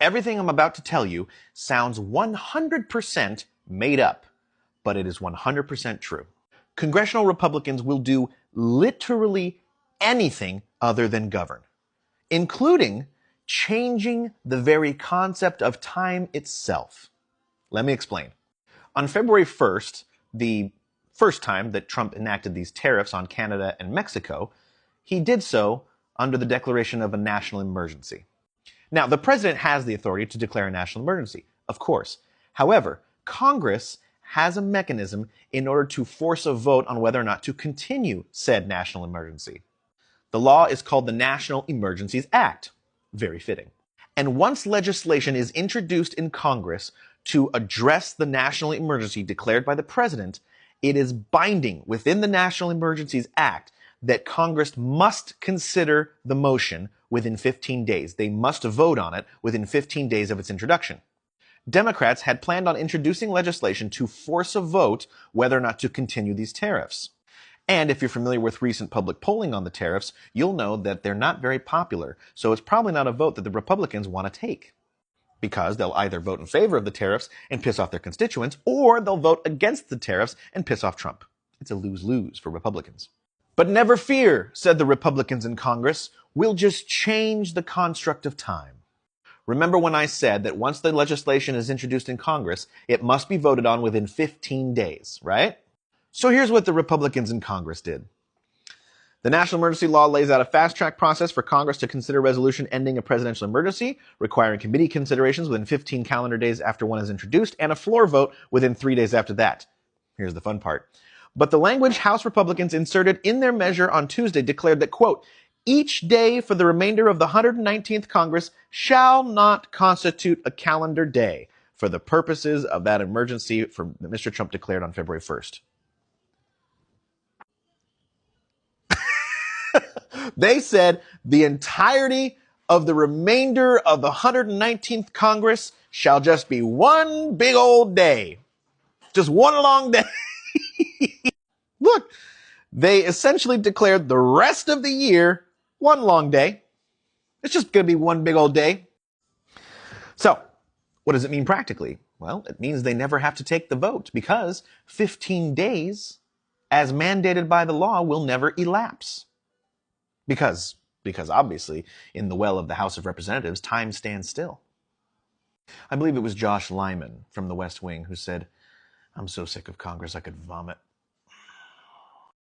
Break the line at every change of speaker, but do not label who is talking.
Everything I'm about to tell you sounds 100% made up, but it is 100% true. Congressional Republicans will do literally anything other than govern, including changing the very concept of time itself. Let me explain. On February 1st, the first time that Trump enacted these tariffs on Canada and Mexico, he did so under the declaration of a national emergency. Now, the president has the authority to declare a national emergency, of course. However, Congress has a mechanism in order to force a vote on whether or not to continue said national emergency. The law is called the National Emergencies Act. Very fitting. And once legislation is introduced in Congress to address the national emergency declared by the president, it is binding within the National Emergencies Act that Congress must consider the motion within 15 days. They must vote on it within 15 days of its introduction. Democrats had planned on introducing legislation to force a vote whether or not to continue these tariffs. And if you're familiar with recent public polling on the tariffs, you'll know that they're not very popular, so it's probably not a vote that the Republicans want to take. Because they'll either vote in favor of the tariffs and piss off their constituents, or they'll vote against the tariffs and piss off Trump. It's a lose-lose for Republicans. But never fear, said the Republicans in Congress, we'll just change the construct of time. Remember when I said that once the legislation is introduced in Congress, it must be voted on within 15 days, right? So here's what the Republicans in Congress did. The national emergency law lays out a fast-track process for Congress to consider a resolution ending a presidential emergency, requiring committee considerations within 15 calendar days after one is introduced, and a floor vote within 3 days after that. Here's the fun part. But the language House Republicans inserted in their measure on Tuesday declared that, quote, each day for the remainder of the 119th Congress shall not constitute a calendar day for the purposes of that emergency that Mr. Trump declared on February 1st. They said the entirety of the remainder of the 119th Congress shall just be one big old day. Just one long day. Look, they essentially declared the rest of the year one long day. It's just going to be one big old day. So, what does it mean practically? Well, it means they never have to take the vote because 15 days, as mandated by the law, will never elapse. Because obviously, in the well of the House of Representatives, time stands still. I believe it was Josh Lyman from the West Wing who said, I'm so sick of Congress I could vomit.